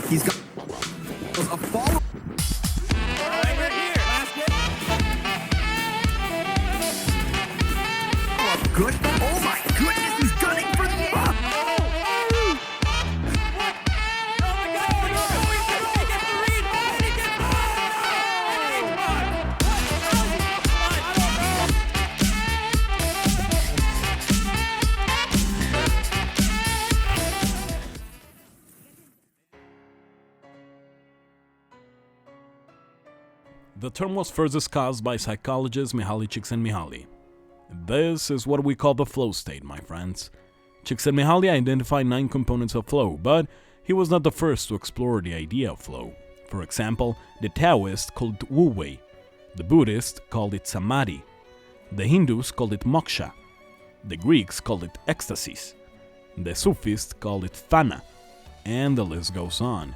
He's got a follow. Good. Oh my goodness, he's gunning for the The term was first discussed by psychologists Mihaly Csikszentmihalyi. This is what we call the flow state, my friends. Csikszentmihalyi identified 9 components of flow, but he was not the first to explore the idea of flow. For example, the Taoists called it wu-wei, the Buddhists called it samadhi, the Hindus called it moksha, the Greeks called it ecstasies, the Sufis called it fana, and the list goes on.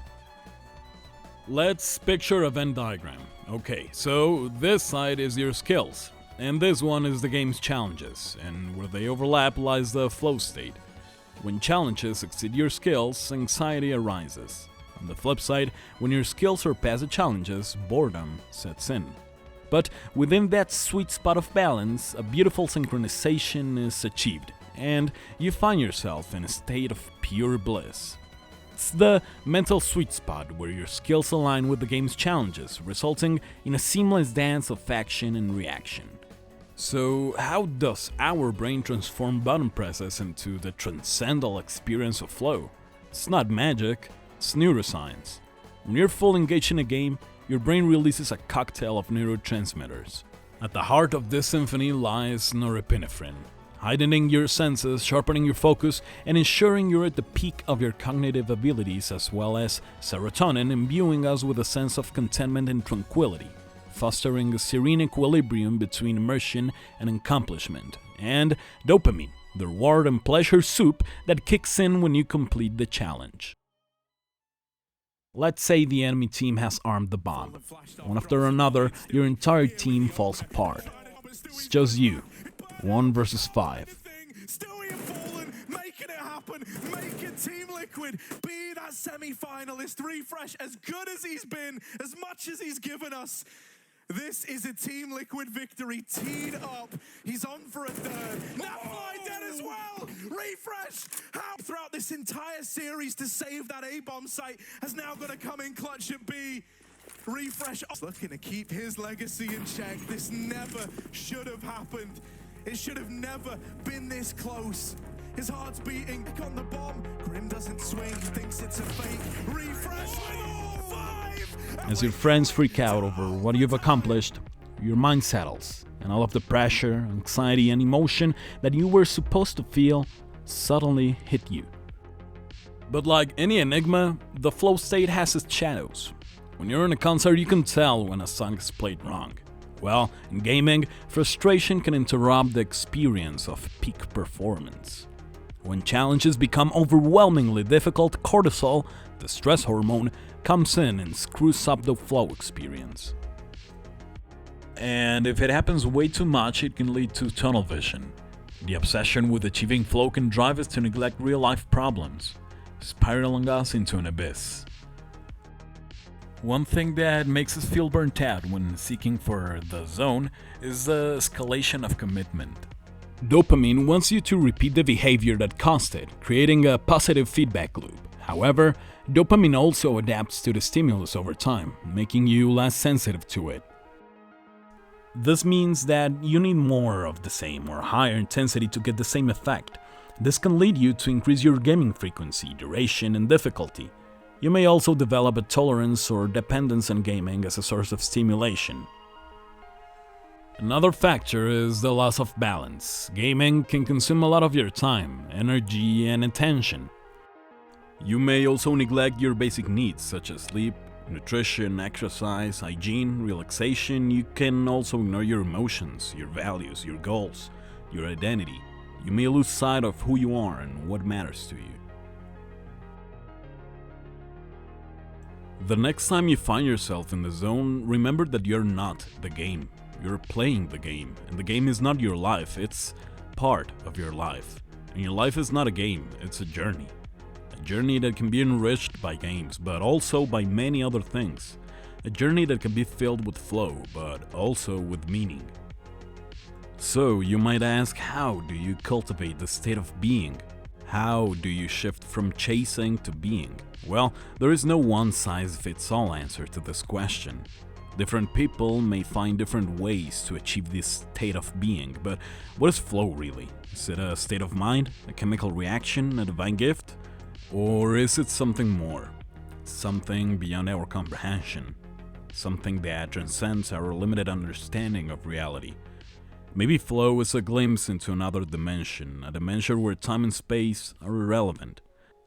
Let's picture a Venn diagram. Okay, so this side is your skills, and this one is the game's challenges, and where they overlap lies the flow state. When challenges exceed your skills, anxiety arises. On the flip side, when your skills surpass the challenges, boredom sets in. But within that sweet spot of balance, a beautiful synchronization is achieved, and you find yourself in a state of pure bliss. It's the mental sweet spot where your skills align with the game's challenges, resulting in a seamless dance of action and reaction. So, how does our brain transform button presses into the transcendental experience of flow? It's not magic, it's neuroscience. When you're fully engaged in a game, your brain releases a cocktail of neurotransmitters. At the heart of this symphony lies norepinephrine, heightening your senses, sharpening your focus, and ensuring you're at the peak of your cognitive abilities, as well as serotonin, imbuing us with a sense of contentment and tranquility, fostering a serene equilibrium between immersion and accomplishment, and dopamine, the reward and pleasure soup that kicks in when you complete the challenge. Let's say the enemy team has armed the bomb. One after another, your entire team falls apart. It's just you. 1 versus 5. Still you're falling, making it happen, making Team Liquid be that semi-finalist. Refresh, as good as he's been, as much as he's given us, this is a Team Liquid victory, teed up. He's on for a third. Napfly dead as well. Refresh, how throughout this entire series to save that A-bomb site has now got to come in clutch at B. Refresh looking to keep his legacy in check. This never should have happened. It should have never been this close. His heart's beating. Back on the bomb. Grim doesn't swing. He thinks it's a fake. Refresh with all 5. As your friends freak out over what you've accomplished, your mind settles, and all of the pressure, anxiety, and emotion that you were supposed to feel suddenly hit you. But like any enigma, the flow state has its shadows. When you're in a concert, you can tell when a song is played wrong. Well, in gaming, frustration can interrupt the experience of peak performance. When challenges become overwhelmingly difficult, cortisol, the stress hormone, comes in and screws up the flow experience. And if it happens way too much, it can lead to tunnel vision. The obsession with achieving flow can drive us to neglect real-life problems, spiraling us into an abyss. One thing that makes us feel burnt out when seeking for the zone is the escalation of commitment. Dopamine wants you to repeat the behavior that caused it, creating a positive feedback loop. However, dopamine also adapts to the stimulus over time, making you less sensitive to it. This means that you need more of the same or higher intensity to get the same effect. This can lead you to increase your gaming frequency, duration, and difficulty. You may also develop a tolerance or dependence on gaming as a source of stimulation. Another factor is the loss of balance. Gaming can consume a lot of your time, energy, and attention. You may also neglect your basic needs such as sleep, nutrition, exercise, hygiene, relaxation. You can also ignore your emotions, your values, your goals, your identity. You may lose sight of who you are and what matters to you. The next time you find yourself in the zone, remember that you're not the game. You're playing the game, and the game is not your life, it's part of your life. And your life is not a game, it's a journey. A journey that can be enriched by games, but also by many other things. A journey that can be filled with flow, but also with meaning. So, you might ask, how do you cultivate the state of being? How do you shift from chasing to being? Well, there is no one-size-fits-all answer to this question. Different people may find different ways to achieve this state of being, but what is flow really? Is it a state of mind, a chemical reaction, a divine gift? Or is it something more? Something beyond our comprehension? Something that transcends our limited understanding of reality? Maybe flow is a glimpse into another dimension, a dimension where time and space are irrelevant,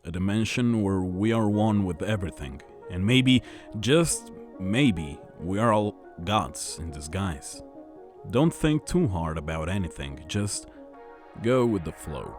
a dimension where we are one with everything, and maybe, just maybe, we are all gods in disguise. Don't think too hard about anything, just go with the flow.